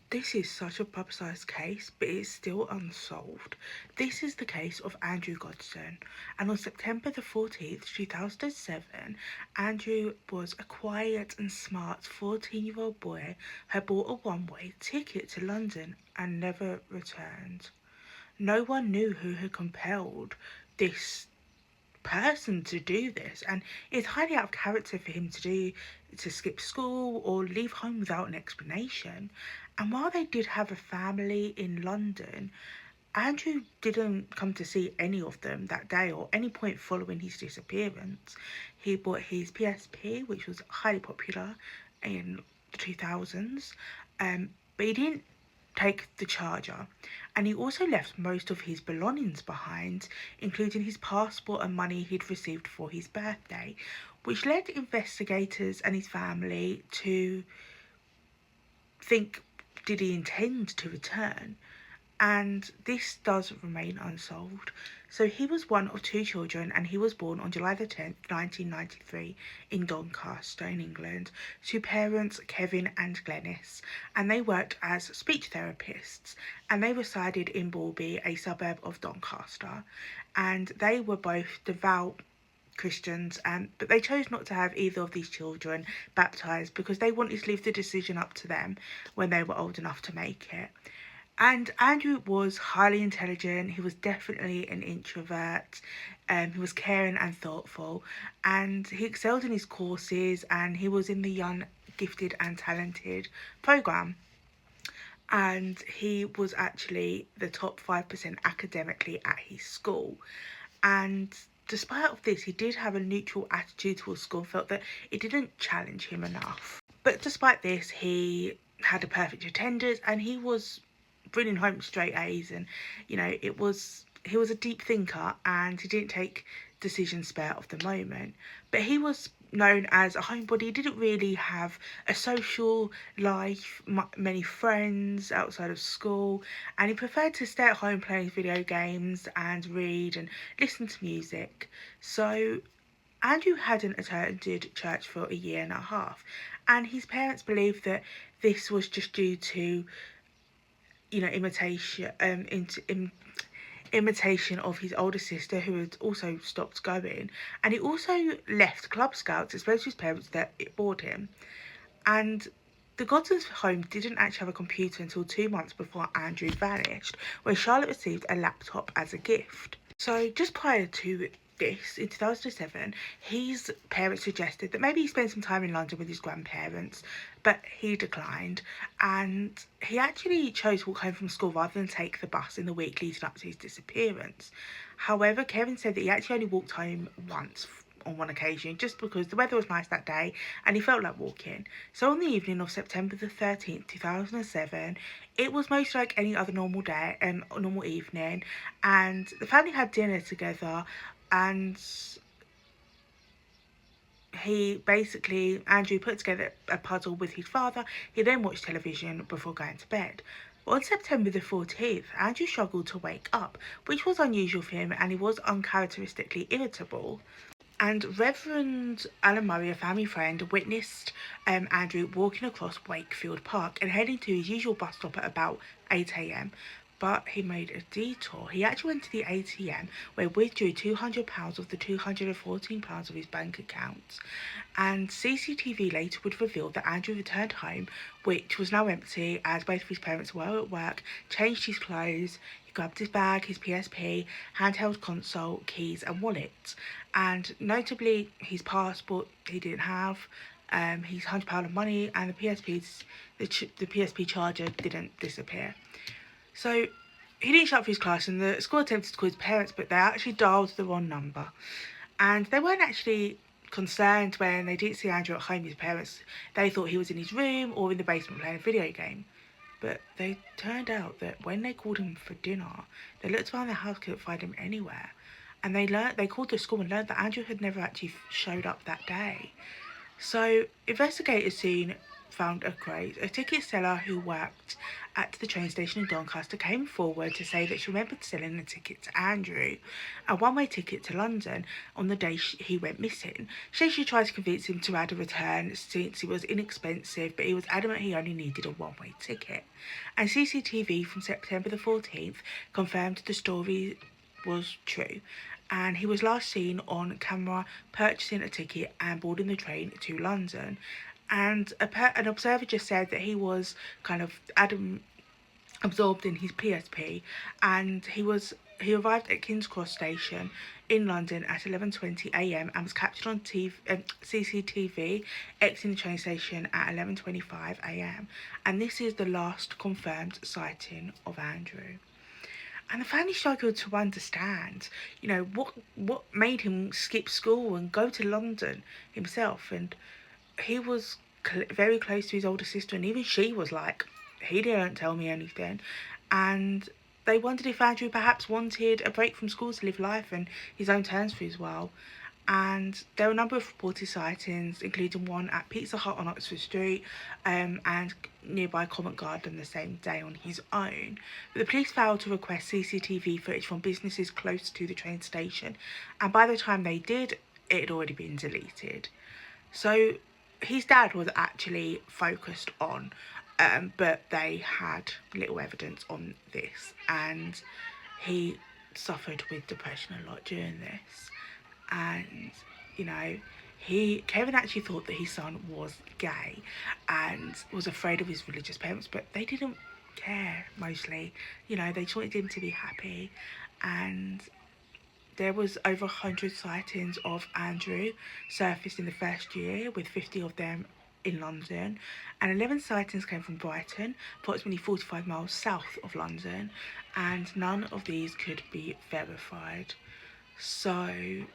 This is such a publicised case, but it's still unsolved. This is the case of Andrew Gosden, and on September the 14th, 2007, Andrew was a quiet and smart 14-year-old boy who bought a one-way ticket to London and never returned. No one knew who had compelled this person to do this, and it's highly out of character for him to skip school or leave home without an explanation. And while they did have a family in London, Andrew didn't come to see any of them that day or any point following his disappearance. He bought his PSP, which was highly popular in the 2000s, but he didn't take the charger, and he also left most of his belongings behind, including his passport and money he'd received for his birthday, which led investigators and his family to think, did he intend to return? And this does remain unsolved. So he was one of two children, and he was born on July the 10th, 1993 in Doncaster in England to parents Kevin and Glenys, and they worked as speech therapists, and they resided in Balby, a suburb of Doncaster, and they were both devout Christians, but they chose not to have either of these children baptised because they wanted to leave the decision up to them when they were old enough to make it. And Andrew was highly intelligent. He was definitely an introvert. He was caring and thoughtful, and he excelled in his courses. And he was in the Young, Gifted and Talented program. And he was actually the top 5% academically at his school. And despite of this, he did have a neutral attitude towards school. Felt that it didn't challenge him enough. But despite this, he had a perfect attendance, and he was bringing home straight A's, and he was a deep thinker, and he didn't take decisions spare of the moment. But he was known as a homebody. He didn't really have a social life, many friends outside of school, and he preferred to stay at home playing video games and read and listen to music. So Andrew hadn't attended church for a year and a half, and his parents believed that this was just due to imitation of his older sister, who had also stopped going, and he also left Club Scouts, explained to his parents that it bored him. And the Godsons' home didn't actually have a computer until 2 months before Andrew vanished, where Charlotte received a laptop as a gift. So just prior to this, in 2007, his parents suggested that maybe he spend some time in London with his grandparents, but he declined, and he actually chose to walk home from school rather than take the bus in the week leading up to his disappearance. However, Kevin said that he actually only walked home once on one occasion, just because the weather was nice that day and he felt like walking. So on the evening of September the 13th, 2007, it was most like any other normal day, normal evening, and the family had dinner together, and Andrew put together a puzzle with his father. He then watched television before going to bed. But on September the 14th, Andrew struggled to wake up, which was unusual for him, and he was uncharacteristically irritable. And Reverend Alan Murray, a family friend, witnessed Andrew walking across Wakefield Park and heading to his usual bus stop at about 8 a.m. But he made a detour. He actually went to the ATM where he withdrew £200 of the £214 of his bank account. And CCTV later would reveal that Andrew returned home, which was now empty as both of his parents were at work, changed his clothes, he grabbed his bag, his PSP, handheld console, keys and wallet. And notably, his passport he didn't have, his £100 of money, and the PSP charger didn't disappear. So he didn't show up for his class, and the school attempted to call his parents, but they actually dialed the wrong number. And they weren't actually concerned when they didn't see Andrew at home. His parents, they thought he was in his room or in the basement playing a video game. But they turned out that when they called him for dinner, they looked around the house, couldn't find him anywhere. And they called the school and learned that Andrew had never actually showed up that day. So investigators soon found a craze. A ticket seller who worked at the train station in Doncaster came forward to say that she remembered selling a ticket to Andrew, a one-way ticket to London, on the day he went missing. She tried to convince him to add a return since it was inexpensive, but he was adamant he only needed a one-way ticket. And CCTV from September the 14th confirmed the story was true, and he was last seen on camera purchasing a ticket and boarding the train to London. And an observer just said that he was kind of absorbed in his PSP, and he arrived at King's Cross station in London at 11:20 a.m. and was captured on CCTV exiting the train station at 11:25 a.m. And this is the last confirmed sighting of Andrew. And the family struggled to understand, what made him skip school and go to London himself. And he was very close to his older sister, and even she was like, he didn't tell me anything. And they wondered if Andrew perhaps wanted a break from school to live life and his own terms for his well. And there were a number of reported sightings, including one at Pizza Hut on Oxford Street, and nearby Covent Garden the same day on his own. But the police failed to request CCTV footage from businesses close to the train station, and by the time they did, it had already been deleted. So his dad was actually focused on, but they had little evidence on this, and he suffered with depression a lot during this. And Kevin actually thought that his son was gay and was afraid of his religious parents, but they didn't care mostly. They just wanted him to be happy. And there was over 100 sightings of Andrew surfaced in the first year, with 50 of them in London, and 11 sightings came from Brighton, approximately 45 miles south of London, and none of these could be verified. So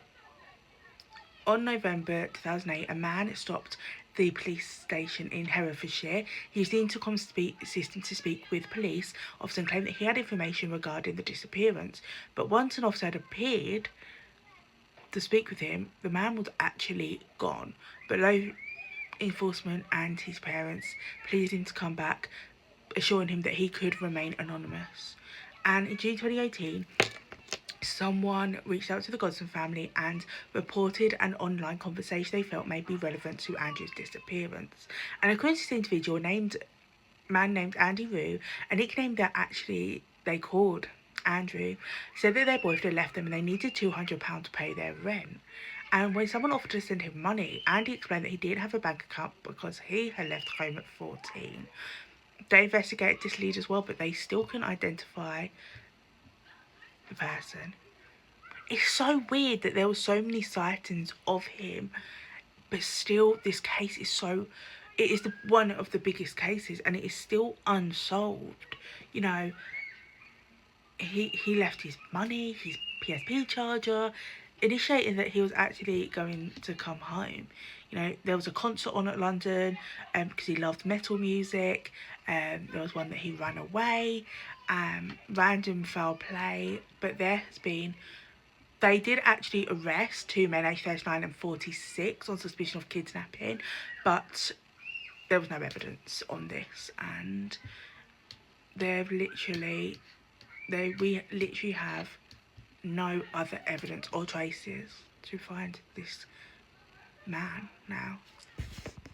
on November 2008, a man stopped the police station in Herefordshire. He used the intercom system to speak with police. Officer claimed that he had information regarding the disappearance, but once an officer had appeared to speak with him, the man was actually gone. But law enforcement and his parents pleaded him to come back, assuring him that he could remain anonymous. And in June 2018, someone reached out to the Gosden family and reported an online conversation they felt may be relevant to Andrew's disappearance. And according to this individual, man named Andy Rue, a nickname that actually they called Andrew, said that their boyfriend had left them and they needed £200 to pay their rent. And when someone offered to send him money, Andy explained that he didn't have a bank account because he had left home at 14. They investigated this lead as well, but they still couldn't identify the person. It's so weird that there were so many sightings of him, but still this case is it is one of the biggest cases, and it is still unsolved. He left his money, his PSP charger, initiating that he was actually going to come home. There was a concert on at London because he loved metal music. There was one that he ran away, random foul play. But they did actually arrest two men aged 39 and 46 on suspicion of kidnapping, but there was no evidence on this, and we literally have no other evidence or traces to find this man now.